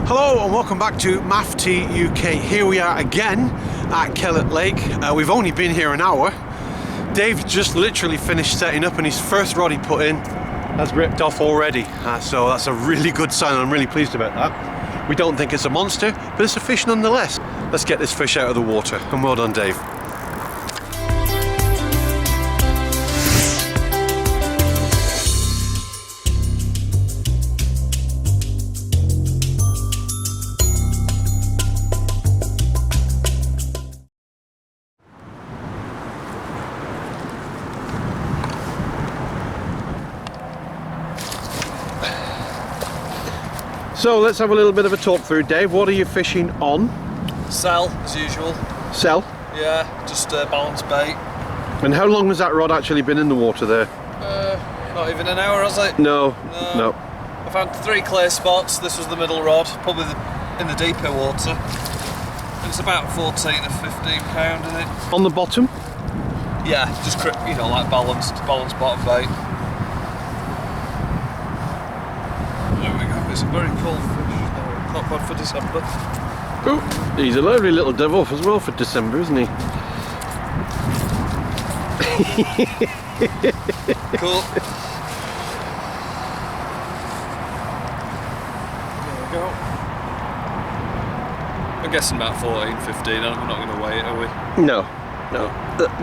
Hello and welcome back to MAFT UK. Here we are again at Kellet Lake. We've only been here an hour. Dave just literally finished setting up and his first rod he put in has ripped off already. So that's a really good sign. I'm really pleased about that. We don't think it's a monster, but it's a fish nonetheless. Let's get this fish out of the water, and well done, Dave. So let's have a little bit of a talk through, Dave. What are you fishing on? Cell, as usual. Cell? Yeah, just balance bait. And how long has that rod actually been in the water there? Not even an hour, has it? No. I found 3 clear spots. This was the middle rod, probably in the deeper water. It's about 14 or 15 pound, isn't it? On the bottom? Yeah, just like balanced bottom bait. There we go. It's a very cold fish. Not bad for December. Oh, he's a lovely little devil as well for December, isn't he? Cool. There we go. I'm guessing about 14, 15, and we're not going to wait, are we? No.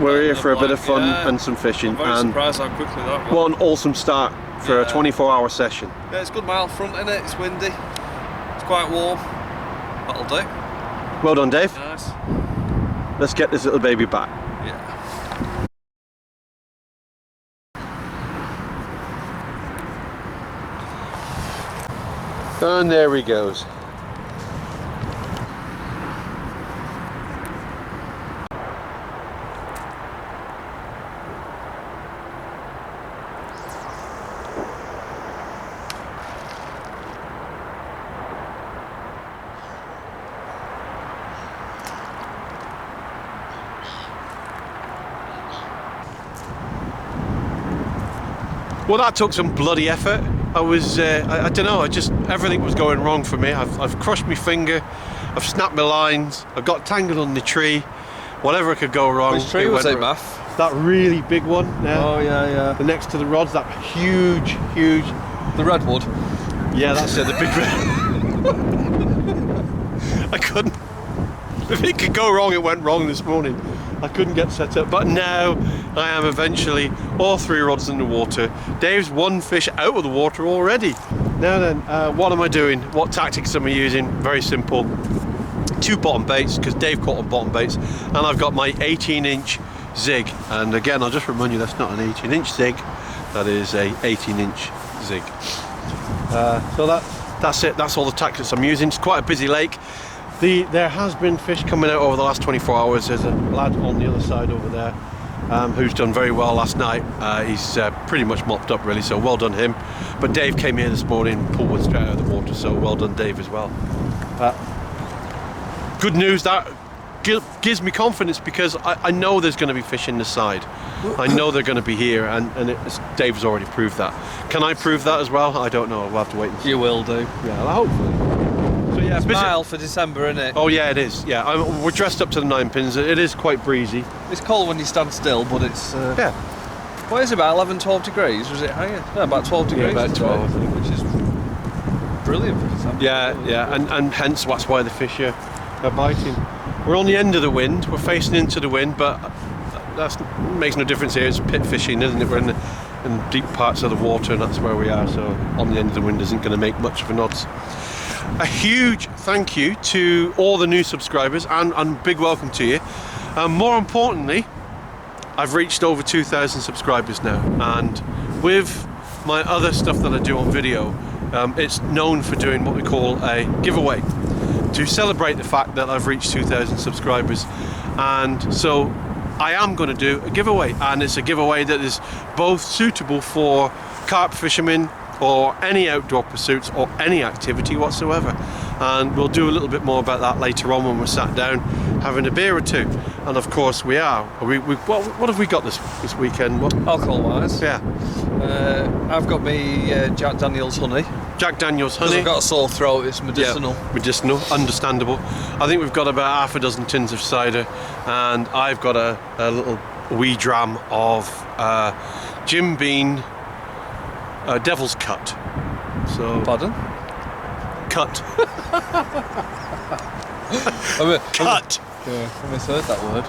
We're here for a bit of fun and some fishing. I'm very surprised how quickly that went. What an awesome start for a 24-hour session. Yeah, it's good mile front, isn't it? It's windy. It's quite warm. That'll do. Well done, Dave. Nice. Let's get this little baby back. Yeah. And there he goes. Well, that took some bloody effort. I don't know, everything was going wrong for me. I've crushed my finger, I've snapped my lines, I got tangled on the tree. Whatever could go wrong. Which tree was it, Maff? That really big one now. Oh, yeah. The next to the rods, that huge. The redwood? Yeah, that's it, the big red. I couldn't. If it could go wrong, it went wrong this morning. I couldn't get set up, but now I am eventually all 3 rods in the water. Dave's 1 fish out of the water already. Now then, what am I doing? What tactics am I using? Very simple. 2 bottom baits, because Dave caught on bottom baits, and I've got my 18-inch zig. And again, I'll just remind you, that's not an 18-inch zig, that is a 18-inch zig. So that's it. That's all the tactics I'm using. It's quite a busy lake. There has been fish coming out over the last 24 hours. There's a lad on the other side over there who's done very well last night. He's pretty much mopped up really, so well done him. But Dave came here this morning and pulled one straight out of the water, so well done Dave as well. Good news, that gives me confidence, because I know there's going to be fish in the side. I know they're going to be here, and Dave's already proved that. Can I prove that as well? I don't know, we'll have to wait and see. You will do. Yeah, hopefully. So yeah, it's mild for December, isn't it? Oh yeah, it is. Yeah, we're dressed up to the 9 pins. It is quite breezy. It's cold when you stand still, but it's yeah. What is it, about 11, 12 degrees? Was it higher? No, about 12 degrees. Yeah, about 12, I think. Which is brilliant for December. Yeah, and hence that's why the fish are biting. We're on the end of the wind. We're facing into the wind, but that makes no difference here. It's pit fishing, isn't it? We're in deep parts of the water, and that's where we are. So on the end of the wind isn't going to make much of an odds. A huge thank you to all the new subscribers, and big welcome to you. More importantly, I've reached over 2,000 subscribers now, and with my other stuff that I do on video, it's known for doing what we call a giveaway to celebrate the fact that I've reached 2,000 subscribers. And so I am going to do a giveaway, and it's a giveaway that is both suitable for carp fishermen or any outdoor pursuits or any activity whatsoever. And we'll do a little bit more about that later on when we're sat down having a beer or two. And of course we are. What have we got this weekend? Alcohol wise? Yeah. I've got me Jack Daniel's honey. Jack Daniel's Because honey. I've got a sore throat, it's medicinal. Yeah, medicinal, understandable. I think we've got about half a dozen tins of cider, and I've got a little wee dram of Jim Beam Devil's Cut. So Pardon? cut. Cut. Yeah, I misheard that word.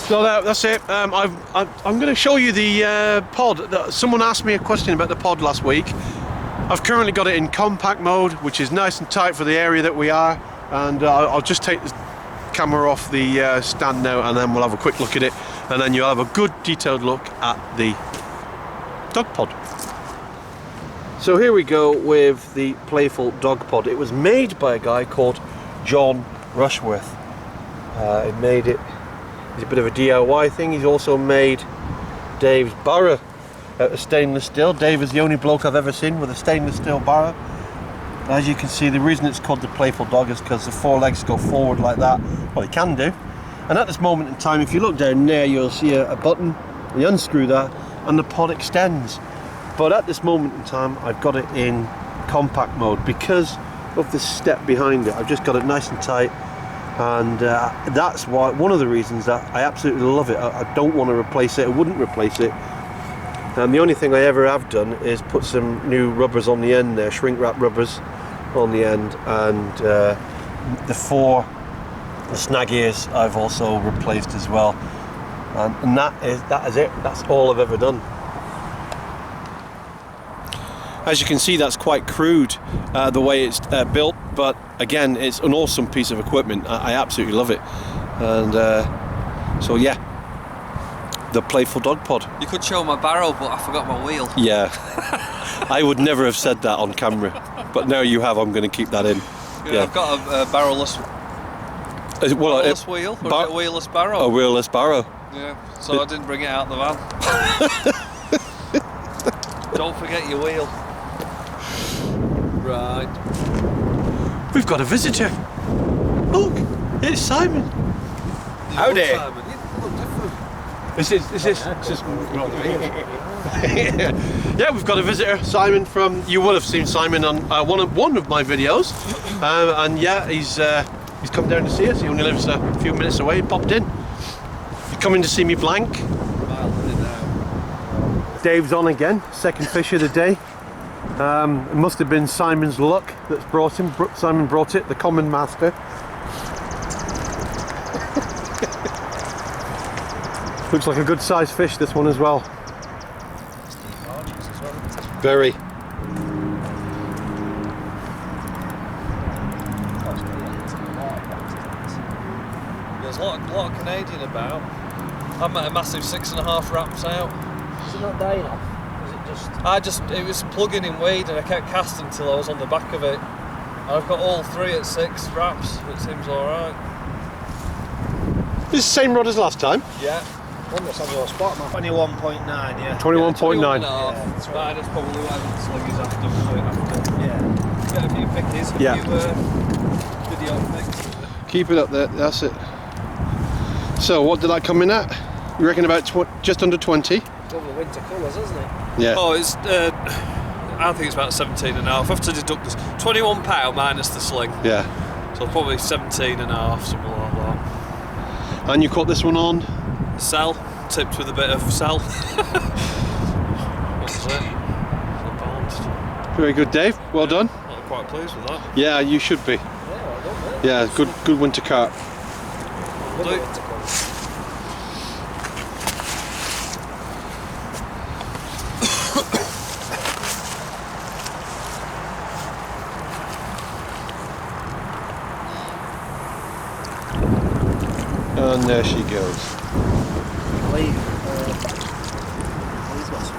So that's it. I'm going to show you the pod. Someone asked me a question about the pod last week. I've currently got it in compact mode, which is nice and tight for the area that we are. And I'll just take the camera off the stand now, and then we'll have a quick look at it. And then you'll have a good detailed look at the dog pod. So here we go with the Playful Dog Pod. It was made by a guy called John Rushworth. He made it. It's a bit of a DIY thing. He's also made Dave's barrow out of stainless steel. Dave is the only bloke I've ever seen with a stainless steel barrow. As you can see, the reason it's called the Playful Dog is because the four legs go forward like that. Well, it can do. And at this moment in time, if you look down there, you'll see a button. You unscrew that, and the pod extends. But at this moment in time, I've got it in compact mode because of the step behind it. I've just got it nice and tight, and that's why one of the reasons that I absolutely love it. I don't want to replace it. I wouldn't replace it. And the only thing I ever have done is put some new rubbers on the end there, shrink wrap rubbers on the end, and the snag ears I've also replaced as well. And that is it. That's all I've ever done. As you can see, that's quite crude the way it's built, but again, it's an awesome piece of equipment. I absolutely love it. And so yeah, the Playful Dog Pod. You could show my barrow, but I forgot my wheel. Yeah, I would never have said that on camera, but now you have. I'm going to keep that in. Yeah, I've got a barrowless wheel, or is it a wheelless barrow? A wheelless barrow. Yeah, so I didn't bring it out the van. Don't forget your wheel. Right. We've got a visitor. Look, it's Simon. Howdy. Simon, you look different. Yeah, we've got a visitor, Simon from. You will have seen Simon on one of my videos, and yeah, he's come down to see us. He only lives a few minutes away. He popped in. You coming to see me blank? Dave's on again. Second fish of the day. It must have been Simon's luck that's brought him. Simon brought it, the common master. Looks like a good sized fish, this one as well. Very. There's a lot of Canadian about. I met a massive 6.5 wraps out. Is it not dying off? It was plugging in weed, and I kept casting till I was on the back of it. And I've got all 3 at 6 wraps. It seems alright. This is the same rod as last time. Yeah. One that's on your spot, man. 21.9, yeah. 21.9. Yeah, that's right. That's probably whatever the slug is after. Yeah. Get a few pickies, a Yeah. few video pics. Keep it up there, that's it. So, what did that come in at? You reckon about just under 20? Lovely winter colours, isn't it? Yeah. Oh, it's. I think it's about 17 and a half. I have to deduct this. £21 minus the sling. Yeah. So probably 17 and a half, something like that. And you caught this one on? Cell, tipped with a bit of cell. That's it. Not balanced. Very good, Dave. Well done. I'm quite pleased with that. Yeah, you should be. Yeah, well done, mate. Yeah, good winter carp. Lovely Do- winter colours. And there she goes. Leave. He's got some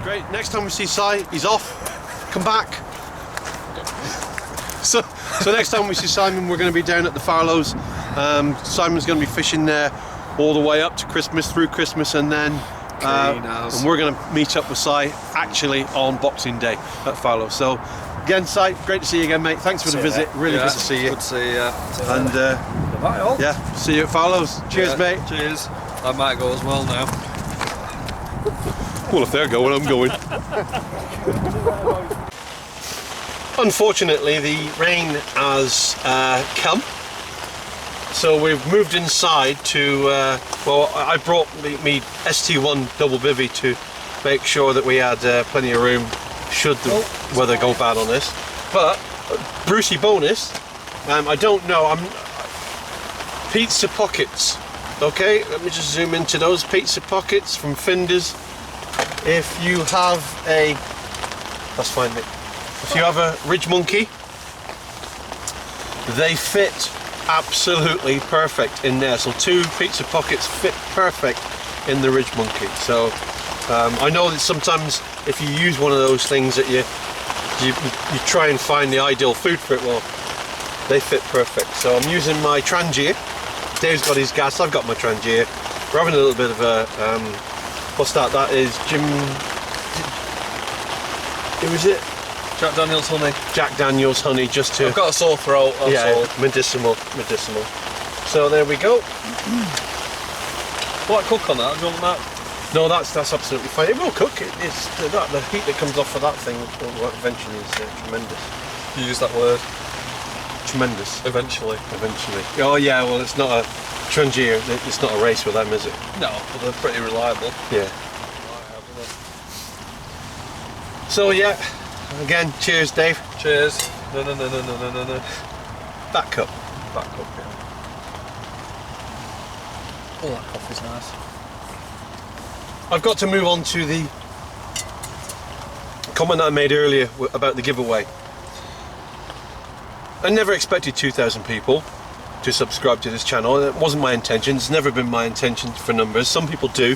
Great. Next time we see Si, he's off. Come back. So next time we see Simon, we're going to be down at the Farlows. Simon's going to be fishing there all the way up to Christmas, through Christmas, and then and we're going to meet up with Si actually on Boxing Day at Farlows. So again, Si, great to see you again, mate. Thanks for the visit. Really good to see you. Good to see you. And Bye all. Yeah, see you at Fowler's. Cheers, Yeah, mate. Cheers. I might go as well now. Well, if they're going, I'm going. Unfortunately, the rain has come, so we've moved inside to. Well, I brought me ST1 double bivvy to make sure that we had plenty of room should the weather go bad on this. But Brucey bonus, I don't know. Pizza pockets. Okay, let me just zoom into those pizza pockets from Finders. If you have a, that's fine, Nick. If you have a Ridge Monkey, they fit absolutely perfect in there. So 2 pizza pockets fit perfect in the Ridge Monkey. So I know that sometimes if you use one of those things that you try and find the ideal food for it, well, they fit perfect. So I'm using my Trangier. Dave's got his gas, I've got my Trangier. We're having a little bit of a, what's that? That is who is it? Jack Daniel's honey. Jack Daniel's honey, just to... I've got a sore throat, that's all. medicinal. So there we go. Will I cook on that? Do you want that? No, that's absolutely fine. It will cook. It's the heat that comes off of that thing eventually is tremendous. You use that word. Tremendous. Eventually. Oh yeah, well it's not a Trangier, it's not a race with them, is it? No, but they're pretty reliable. Yeah. So yeah, again, cheers Dave. Cheers. No. Back cup. Back up, yeah. Oh, that coffee's nice. I've got to move on to the comment that I made earlier about the giveaway. I never expected 2,000 people to subscribe to this channel. It wasn't my intention. It's never been my intention for numbers. Some people do.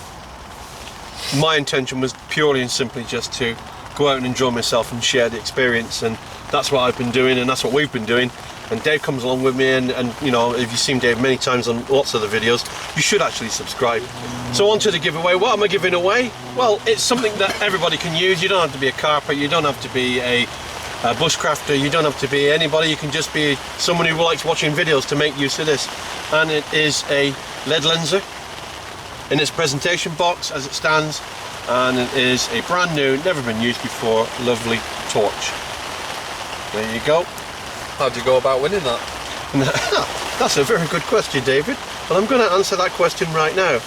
My intention was purely and simply just to go out and enjoy myself and share the experience, and that's what I've been doing, and that's what we've been doing. And Dave comes along with me, and you know, if you've seen Dave many times on lots of the videos, you should actually subscribe. So on to the giveaway. What am I giving away? Well, it's something that everybody can use. You don't have to be a carper, you don't have to be a bushcrafter, you don't have to be anybody. You can just be someone who likes watching videos to make use of this. And it is a lead lenser in its presentation box as it stands, and it is a brand new, never been used before, lovely torch. There you go. How do you go about winning that? That's a very good question, David, and I'm going to answer that question right now.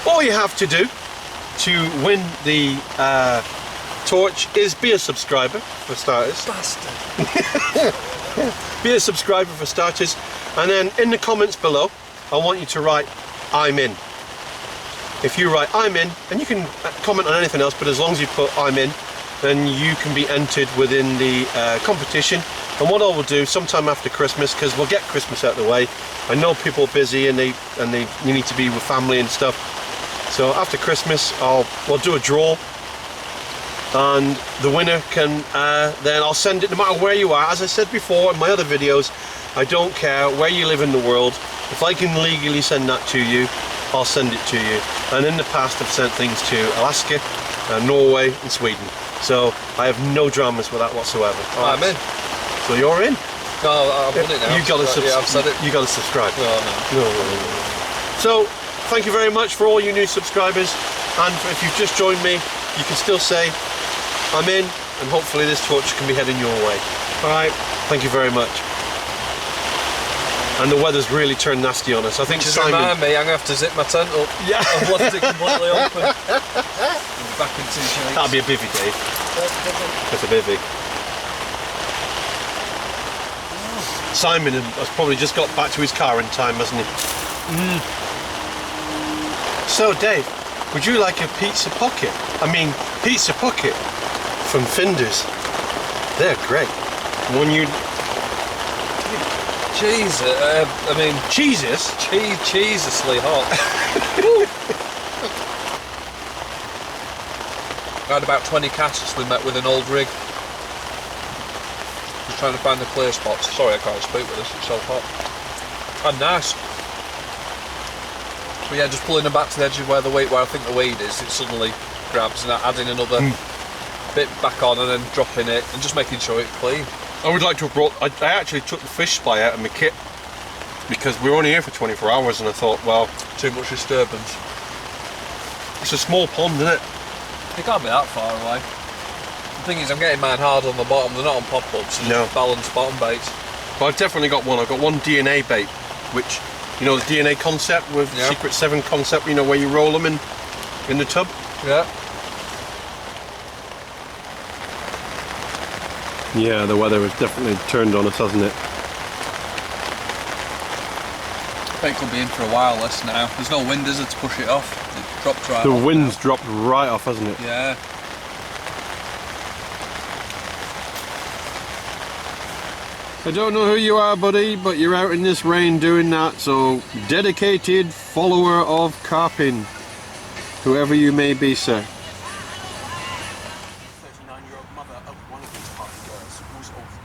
All you have to do to win the torch is be a subscriber for starters. Bastard. Be a subscriber for starters, and then in the comments below I want you to write "I'm in." If you write "I'm in," and you can comment on anything else, but as long as you put "I'm in," then you can be entered within the competition. And what I will do sometime after Christmas, because we'll get Christmas out of the way, I know people are busy and you need to be with family and stuff. So after Christmas we'll do a draw, and the winner can then I'll send it no matter where you are. As I said before in my other videos, I don't care where you live in the world. If I can legally send that to you, I'll send it to you. And in the past I've sent things to Alaska, Norway and Sweden. So I have no dramas with that whatsoever. I'm in. So you're in. No, I've won it now. You got to Yeah, I've said it. You got to subscribe. No. No. So thank you very much for all you new subscribers, and if you've just joined me, you can still say I'm in, and hopefully this torch can be heading your way. Alright, thank you very much. And the weather's really turned nasty on us. I think Just Simon... remind me, I'm going to have to zip my tent up. Yeah. I've left it completely open. I'll be back in 2 shakes. That'll be a bivvy, Dave. That's a bivvy. Simon has probably just got back to his car in time, hasn't he? So Dave, would you like a pizza pocket? I mean, pizza pocket from Finders. They're great. One you... Jesus, I mean... Jesus? Jesusly hot. I had about 20 casts we met with an old rig. Just trying to find the clear spots. Sorry I can't speak with this, it's so hot. And nice. But yeah, just pulling them back to the edge of where I think the weed is, it suddenly grabs, and adding another bit back on and then dropping it and just making sure it's clean. I would like to have brought... I actually took the fish spy out of my kit because we were only here for 24 hours, and I thought, well, Too much disturbance. it's a small pond, isn't it? It can't be that far away. The thing is, I'm getting mine hard on the bottom. They're not on pop-ups. They're No. just balanced bottom baits. But I've definitely got one. I've got one DNA bait, which, you know, the DNA concept with Yeah. Secret 7 concept, you know, where you roll them in the tub. Yeah. Yeah, the weather has definitely turned on us, hasn't it? Bait could be in for a while less now. There's no wind, is there, to push it off? It dropped right The off wind's now. dropped right off, hasn't it? Yeah. I don't know who you are, buddy, but you're out in this rain doing that, so dedicated follower of carping, whoever you may be, sir. 39-year-old mother of one of these party girls was off.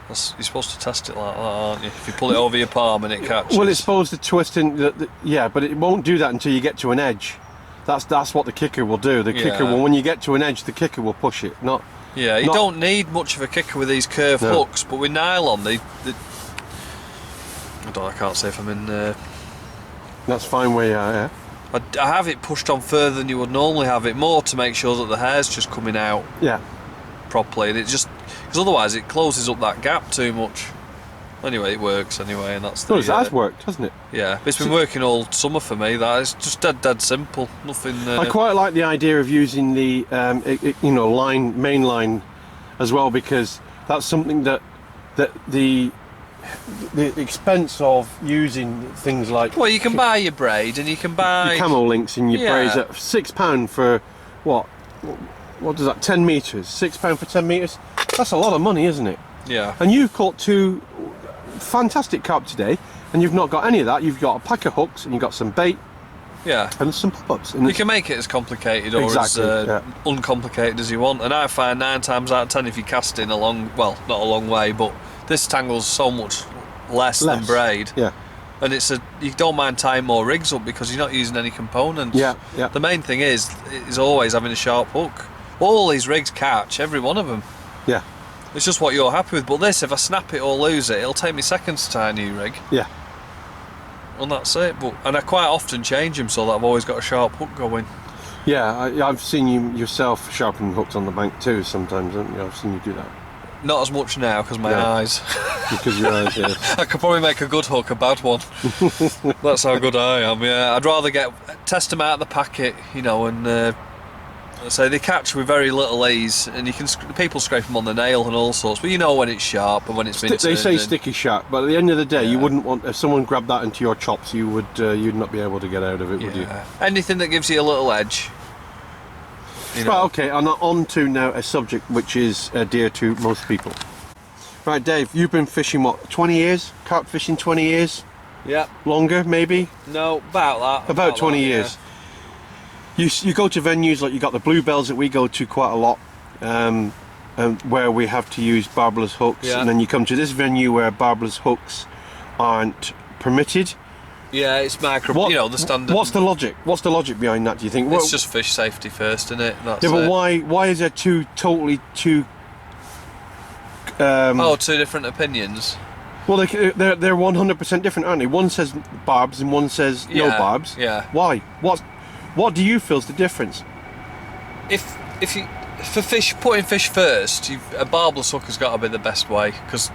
You're supposed to test it like that, aren't you? If you pull it over your palm and it catches. Well, it's supposed to twist in, yeah, but it won't do that until you get to an edge. That's what the kicker will do. The kicker Yeah. will, when you get to an edge, the kicker will push it, not... Yeah, you not- don't need much of a kicker with these curved No. hooks, but with nylon, I can't say if I'm in there. That's fine where you are, yeah? I have it pushed on further than you would normally have it, more to make sure that the hair's just coming out Yeah. properly, and it just, because otherwise it closes up that gap too much. Anyway, it works anyway, and that's the... Well, it has worked, hasn't it? Yeah, it's been working all summer for me, that. It's just dead simple, nothing... I quite like the idea of using the, you know, main line as well, because that's something that the expense of using things like... Well, you can buy your braid, and you can buy... your camo links and your Yeah. braids at £6 for what does that, 10 metres? £6 for 10 metres? That's a lot of money, isn't it? Yeah. And you've caught two fantastic carp today, and you've not got any of that. You've got a pack of hooks, and you've got some bait Yeah. and some pop-ups. And You it's- can make it as complicated or Exactly, as yeah. uncomplicated as you want, and I find 9 times out of 10 if you cast in a long, well, not a long way, but this tangle's so much less than braid, Yeah, and you don't mind tying more rigs up because you're not using any components. Yeah, yeah. The main thing is always having a sharp hook. All these rigs catch, every one of them. yeah, It's just what you're happy with. But this, if I snap it or lose it, it'll take me seconds to tie a new rig, yeah. and that's it. And I quite often change them so that I've always got a sharp hook going. Yeah, I've seen you yourself sharpening hooks on the bank too sometimes, haven't you? I've seen you do that. Not as much now because my Yeah. eyes. Because your eyes, yes. I could probably make a good hook, a bad one. That's how good I am. Yeah, I'd rather test them out of the packet, you know, and so they catch with very little ease, and you can people scrape them on the nail and all sorts. But you know when it's sharp and when it's been. They say turned in. sticky sharp, but at the end of the day, you Yeah. wouldn't want, if someone grabbed that into your chops, you'd not be able to get out of it, would you? Yeah. Anything that gives you a little edge. You know. Right, okay, and on to now a subject which is dear to most people. Right, Dave, you've been fishing what, 20 years? Carp fishing 20 years? Yeah. Longer, maybe? No, about that. About 20 that, years. You go to venues like you got the Bluebells that we go to quite a lot, where we have to use barbless hooks, Yeah. and then you come to this venue where barbless hooks aren't permitted. Yeah, it's micro. What- You know, the standard. What's the logic? What's the logic behind that? Do you think? It's just fish safety first, isn't it? That's yeah, but it. why is there two? Oh, two different opinions. Well, they're 100% different, aren't they? One says barbs and one says no Yeah, barbs. yeah. Why? What do you feel's the difference? If you for putting fish first, a barbless hook has got to be the best way, because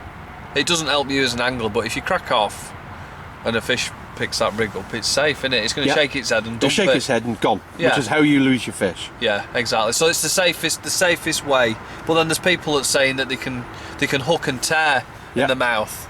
it doesn't help you as an angler. But if you crack off and a fish picks that rig up, it's safe, isn't it? It's going to Yeah. shake its head and They'll dump shake it. its head and gone, Yeah. which is how you lose your fish. Yeah, exactly. So it's the safest way. But then there's people that saying that they can hook and tear Yeah. in the mouth.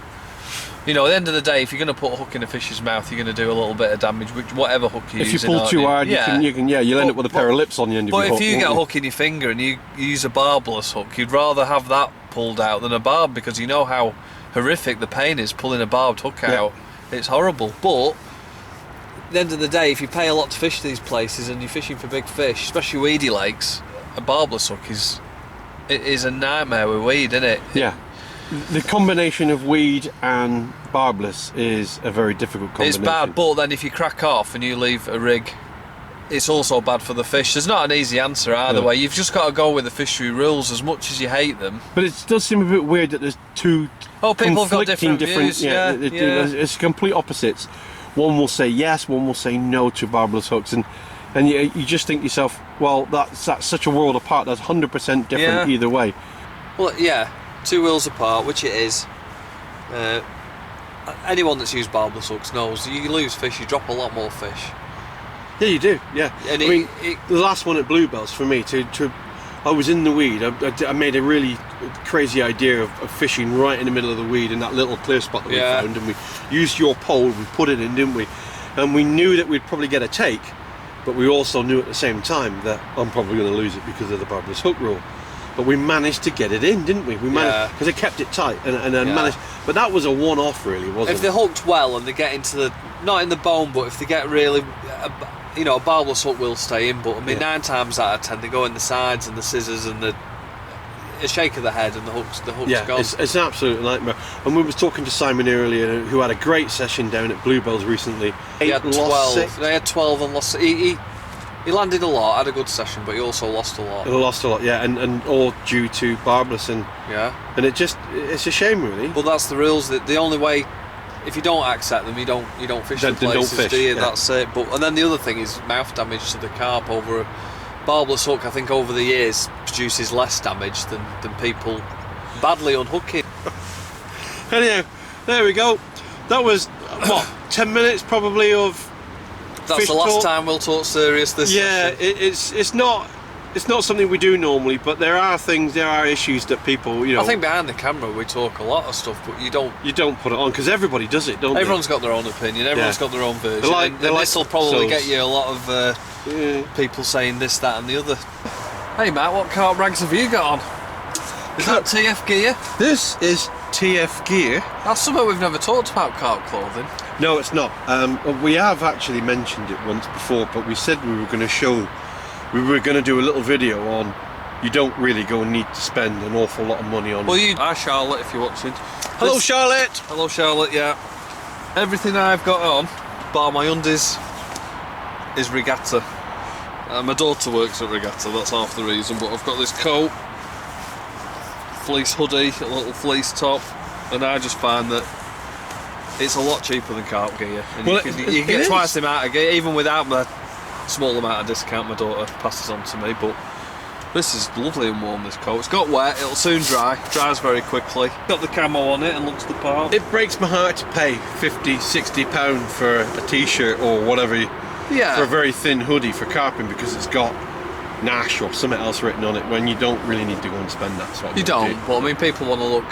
You know, at the end of the day, if you're going to put a hook in a fish's mouth, you're going to do a little bit of damage, whatever hook you're If you using. pull aren't too hard, you'll end up with a pair of lips on the end of But your hook. if you get a won't hook in your finger and you use a barbless hook, you'd rather have that pulled out than a barb, because you know how horrific the pain is pulling a barbed hook Yeah. out. It's horrible. But at the end of the day, if you pay a lot to fish these places and you're fishing for big fish, especially weedy lakes, a barbless hook is a nightmare with weed, isn't it? Yeah. The combination of weed and barbless is a very difficult combination. It's bad, but then if you crack off and you leave a rig it's also bad for the fish. There's not an easy answer either way. You've just got to go with the fishery rules as much as you hate them. But it does seem a bit weird that there's two people have got conflicting different views. Yeah. It's complete opposites. One will say yes, one will say no to barbless hooks, and you just think to yourself, well, that's such a world apart. That's 100% different either way. Well, yeah, 2 worlds apart, which it is. Anyone that's used barbless hooks knows you lose fish, you drop a lot more fish. Yeah, you do. Yeah, And I mean, the last one at Bluebells for me, I was in the weed. I made a really crazy idea of fishing right in the middle of the weed in that little clear spot that we found, and we used your pole. We put it in, didn't we? And we knew that we'd probably get a take, but we also knew at the same time that I'm probably going to lose it because of the barbless hook rule. But we managed to get it in, didn't we? We managed because it kept it tight and managed. But that was a one-off, really, wasn't it? If they're hooked well and they get into the not in the bone, but if they get really, a barbless hook will stay in. But I mean, 9 times out of 10 they go in the sides and the scissors and a shake of the head and the hook's gone. It's an absolute nightmare. And we was talking to Simon earlier, who had a great session down at Bluebells recently. He had 12. They had 12 and lost. He landed a lot, had a good session, but he also lost a lot. He lost a lot, yeah, and all due to barbless and it's a shame, really. But that's the rules. That the only way, if you don't accept them, you don't fish the places, do you? Yeah. That's it. And then the other thing is mouth damage to the carp over a barbless hook. I think over the years produces less damage than people badly unhooking. Anyhow, there we go. That was what 10 minutes probably of. That's the last time we'll talk serious this session. It's not something we do normally, but there are issues that people, I think behind the camera we talk a lot of stuff, but you don't put it on because everybody does it, don't Everyone's got their own opinion, everyone's got their own version. This will probably get you a lot of people saying this, that and the other. Hey Matt, what carp rags have you got on? Is that TF gear? This is TF gear. That's something we've never talked about, carp clothing. No, it's not. We have actually mentioned it once before, but we said we were going to do a little video on you don't really need to spend an awful lot of money on. Well, hi Charlotte, if you're watching. Hello Charlotte! Hello Charlotte, yeah. Everything I've got on, bar my undies, is Regatta. My daughter works at Regatta, that's half the reason, but I've got this coat, fleece hoodie, a little fleece top, and I just find that it's a lot cheaper than carp gear. And you get twice the amount of gear, even without the small amount of discount my daughter passes on to me. But this is lovely and warm, this coat. It's got wet, it'll soon dries very quickly. Got the camo on it and looks the part. It breaks my heart to pay £50-60 for a t-shirt or whatever, for a very thin hoodie for carping because it's got Nash or something else written on it when you don't really need to go and spend that sort of money. You don't, but I mean people want to look.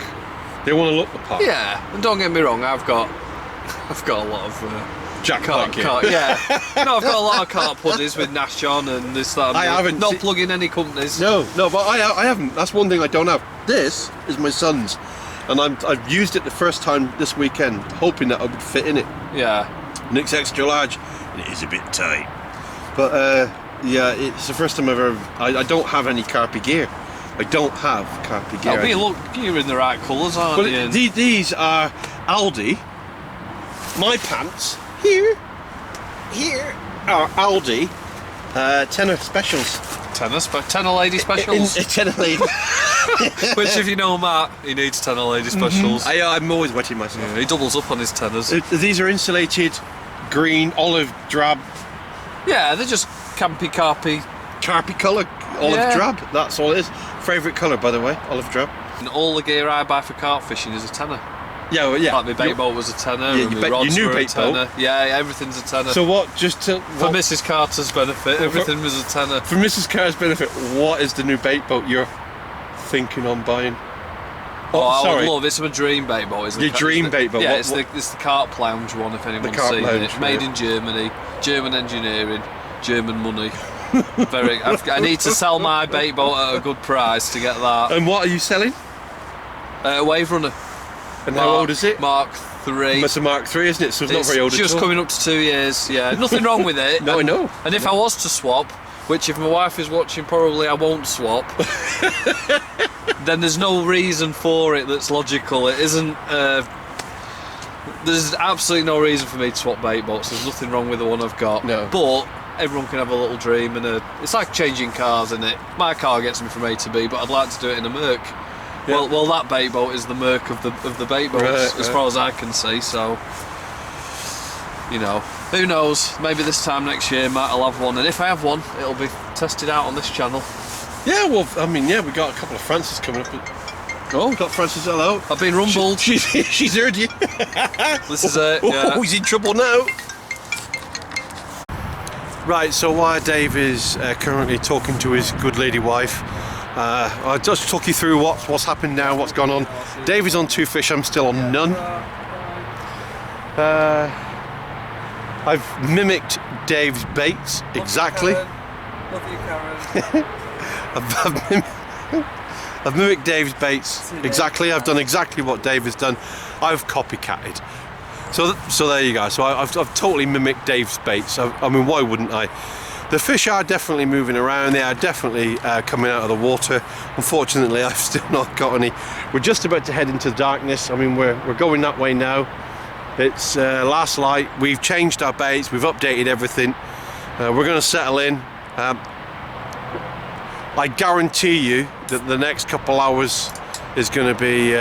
They want to look the part. Yeah, and don't get me wrong, I've got a lot of jackpot gear. Yeah, no, I've got a lot of carp hoodies with Nash on and this, that. And I haven't. Not plugging any companies. No, but I haven't. That's one thing I don't have. This is my son's, and I've used it the first time this weekend, hoping that I would fit in it. Yeah. And it's extra large. And it is a bit tight, but it's the first time I've ever. I don't have any carpy gear. I don't have carpy gear. I mean, look, you're in the right colours, aren't you? These are Aldi. My pants here are Aldi tenner specials. Tenner lady specials. Tenner lady. Which, if you know Matt, he needs tenner lady specials. I'm always wetting myself. Yeah, he doubles up on his tenners. These are insulated, green, olive drab. Yeah, they're just campy, carpy colour, olive drab. That's all it is. Favourite colour, by the way, olive drab. And all the gear I buy for carp fishing is a tenner. Yeah, well, yeah. Like my bait boat was a tenner. Yeah, your new bait boat. Yeah, everything's a tenner. So what? For Mrs. Carter's benefit, everything was a tenner. For Mrs. Carter's benefit, what is the new bait boat you're thinking on buying? I would love. It's my dream bait boat. Isn't it? Your dream bait boat. Yeah, it's the Carp Lounge one. If anyone's seen it, made in Germany, German engineering, German money. I need to sell my bait boat at a good price to get that. And what are you selling? Wave runner. And how old is it? Mark 3. It's a Mark 3, isn't it? So it's not very old at all. Just coming up to 2 years. Yeah, nothing wrong with it. No, I know. And if I was to swap, which if my wife is watching, probably I won't swap. Then there's no reason for it that's logical. It isn't. There's absolutely no reason for me to swap bait boats. There's nothing wrong with the one I've got. No. But everyone can have a little dream, and it's like changing cars, isn't it? My car gets me from A to B, but I'd like to do it in a Merc. Yeah. Well, that bait boat is the Merc of the bait boats, as far as I can see. So, you know, who knows? Maybe this time next year, I'll have one, and if I have one, it'll be tested out on this channel. Yeah, well, I mean, yeah, we got a couple of Francis coming up. Oh, got Francis, hello. I've been rumbled. She's heard you. This is it. Yeah. Oh, he's in trouble now. Right, so while Dave is currently talking to his good lady wife, I'll just talk you through what's happened now, what's gone on. Dave is on 2 fish, I'm still on none. I've mimicked Dave's baits exactly. Love you, Karen. I've mimicked Dave's baits exactly. I've done exactly what Dave has done. I've copycatted. So there you go. So I've totally mimicked Dave's baits. I mean, why wouldn't I? The fish are definitely moving around. They are definitely coming out of the water. Unfortunately, I've still not got any. We're just about to head into the darkness. I mean, we're going that way now. It's last light. We've changed our baits. We've updated everything. We're going to settle in. I guarantee you that the next couple hours is going to be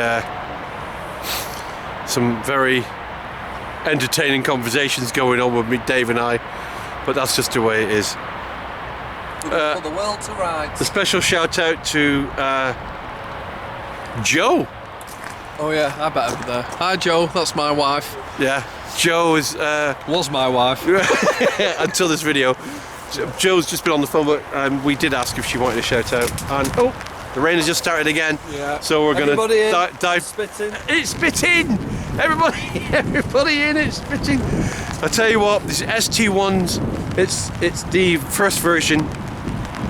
some very entertaining conversations going on with me, Dave and I, but that's just the way it is. For the world to rights. A special shout out to Joe. Oh yeah, I better be there. Hi Joe, that's my wife. Yeah, Joe is Was my wife. until this video. Joe's just been on the phone, but we did ask if she wanted a shout out, and oh, the rain has just started again. Yeah. So we're going to dive. Spitting. It's spitting! Everybody in it, spitting! I tell you what, this ST1's, it's the first version.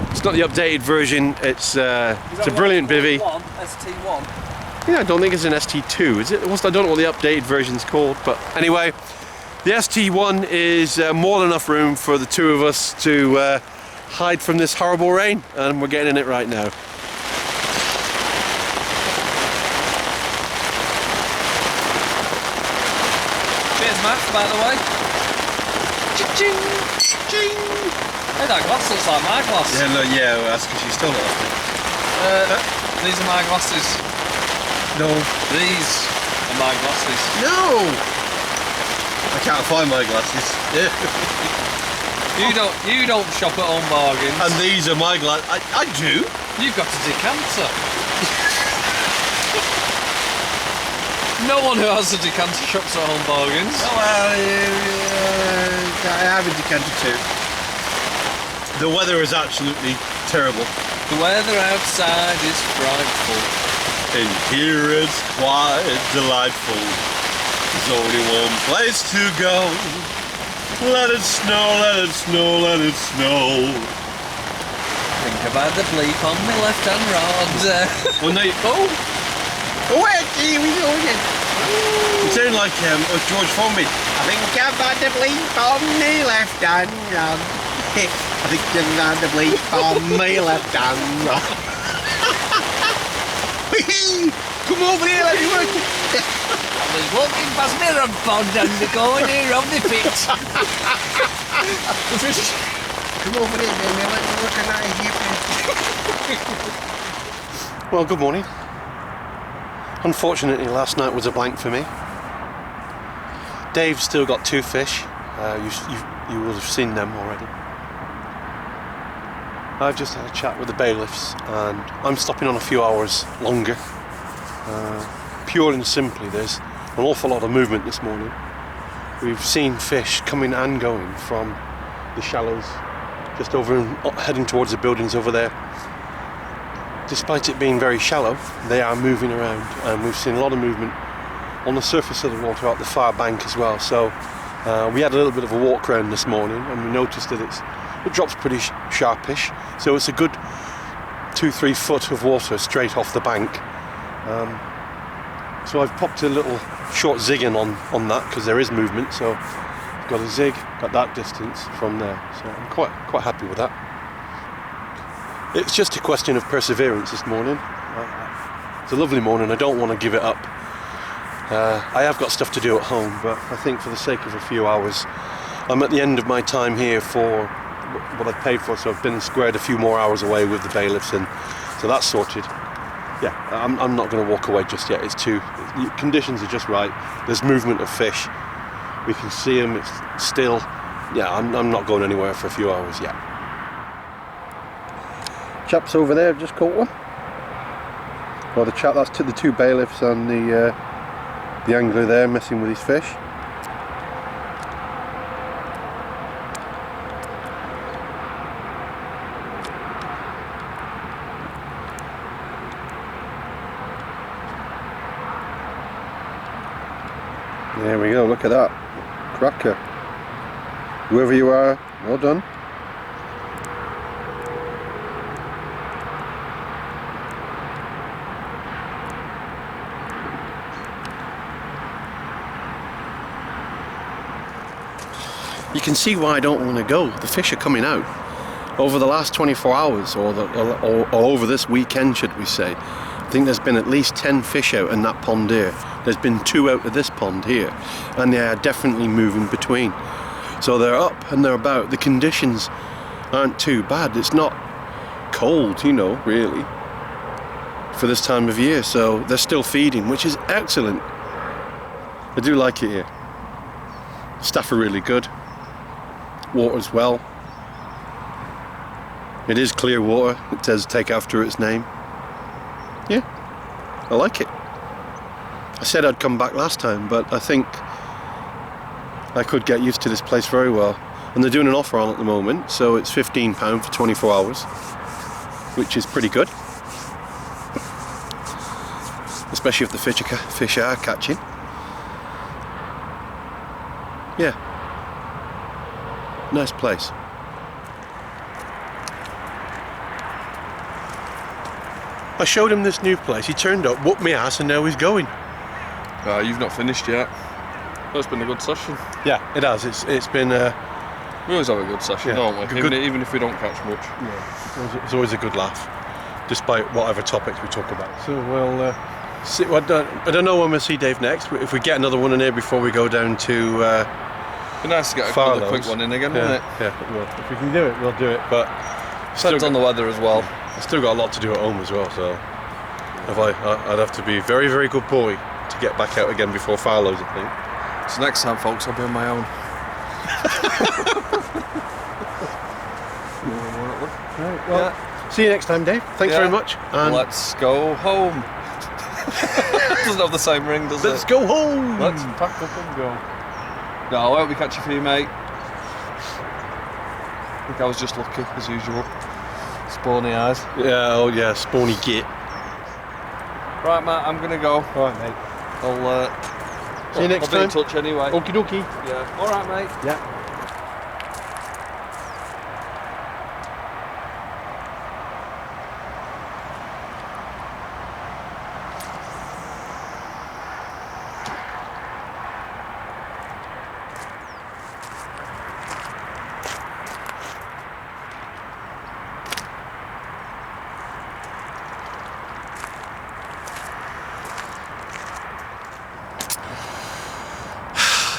It's not the updated version. It's a brilliant bivvy. ST1. Yeah, I don't think it's an ST2, is it? I don't know what the updated version's called, but anyway, the ST1 is more than enough room for the two of us to hide from this horrible rain, and we're getting in it right now. Cheers, Matt, by the way. Ching, ching. Hey, that glass looks like my glass. Yeah, that's because you still lost it. These are my glasses. No. These are my glasses. No! I can't find my glasses. You don't shop at Home Bargains. And these are my glasses. I do. You've got a decanter. No one who has a decanter shops at Home Bargains. Oh, well, I have a decanter too. The weather is absolutely terrible. The weather outside is frightful. And here it's quite delightful. There's only one place to go. Let it snow, let it snow, let it snow. Think about the bleep on my left-hand rod. Well, no, wait, here we go again. You sound like George Formby. I think about the bleep on me left-hand rod. I think about the bleep on me left-hand rod. Come over here, let me work. I was walking past my rod pond and the corner of the pit. Come over here, baby, let me work on that here. Well, good morning. Unfortunately, last night was a blank for me. Dave's still got 2 fish. You will have seen them already. I've just had a chat with the bailiffs and I'm stopping on a few hours longer. Pure and simply, there's an awful lot of movement this morning. We've seen fish coming and going from the shallows just over and heading towards the buildings over there. Despite it being very shallow, they are moving around, and we've seen a lot of movement on the surface of the water out the far bank as well. So we had a little bit of a walk around this morning and we noticed that it drops pretty sharpish, so it's a good 2-3 foot of water straight off the bank. So I've popped a little short zig in on that because there is movement, so I've got a zig at that distance from there, so I'm quite happy with that. It's just a question of perseverance this morning. It's a lovely morning, I don't want to give it up. I have got stuff to do at home, but I think for the sake of a few hours, I'm at the end of my time here for what I've paid for, so I've been squared a few more hours away with the bailiffs, and so that's sorted. Yeah, I'm not going to walk away just yet. The conditions are just right. There's movement of fish. We can see them. It's still. Yeah, I'm not going anywhere for a few hours yet. Chaps over there have just caught one. Well, the chap, that's the two bailiffs and the angler there messing with his fish. There we go, look at that. Cracker. Whoever you are, well done. You can see why I don't want to go. The fish are coming out. Over the last 24 hours, or over this weekend, should we say, I think there's been at least 10 fish out in that pond here. There's been 2 out of this pond here, and they are definitely moving between. So they're up and they're about. The conditions aren't too bad. It's not cold, you know, really, for this time of year. So they're still feeding, which is excellent. I do like it here. Staff are really good. Water as well. It is Clearwater. It does take after its name. Yeah, I like it. I said I'd come back last time, but I think I could get used to this place very well. And they're doing an offer on at the moment, so it's £15 for 24 hours, which is pretty good. Especially if the fish are catching. Yeah. Nice place. I showed him this new place, he turned up, whooped me ass, and now he's going. You've not finished yet. Well, it's been a good session. Yeah, it has. It's been we always have a good session, yeah, don't we? Even if we don't catch much. Yeah, it's always a good laugh, despite whatever topics we talk about. So we'll see. I don't know when we'll see Dave next. If we get another one in here before we go down to It'd be nice to get another quick one in again, wouldn't it? Yeah, it will. If we can do it, we'll do it. But depends on the weather as well. I've still got a lot to do at home as well, so I'd have to be a very, very good boy to get back out again before Farlow's, I think. So next time, folks, I'll be on my own. Right, well, see you next time, Dave. Thanks very much. And let's go home. Doesn't have the same ring, does it? Let's go home. Let's pack up and go. No, I hope we catch you for you, mate. I think I was just lucky, as usual. Spawny eyes. Yeah, oh yeah, spawny git. Right, Matt, I'm gonna go. Alright, mate. I'll see you next I'll time. be in touch anyway. Okie dokie. Yeah. Alright, mate. Yeah.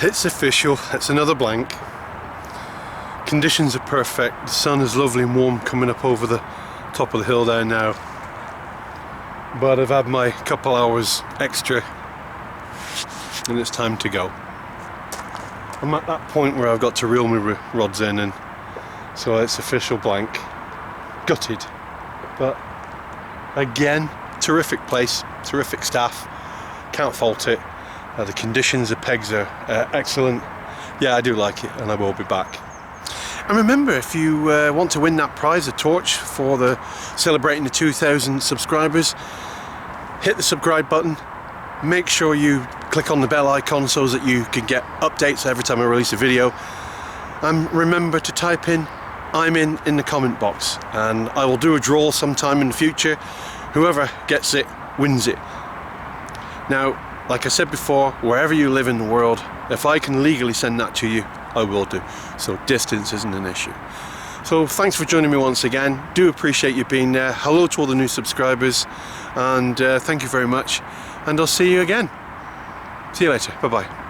It's official, it's another blank. Conditions are perfect, the sun is lovely and warm coming up over the top of the hill there now. But I've had my couple hours extra and it's time to go. I'm at that point where I've got to reel my rods in, and so it's official blank. Gutted, but again, terrific place, terrific staff, can't fault it. The conditions, the pegs are excellent. Yeah, I do like it, and I will be back. And remember, if you want to win that prize, a torch for celebrating the 2,000 subscribers, hit the subscribe button. Make sure you click on the bell icon so that you can get updates every time I release a video. And remember to type in "I'm in the comment box, and I will do a draw sometime in the future. Whoever gets it wins it. Now, like I said before, wherever you live in the world, if I can legally send that to you, I will do. So distance isn't an issue. So thanks for joining me once again. Do appreciate you being there. Hello to all the new subscribers, and thank you very much. And I'll see you again. See you later. Bye-bye.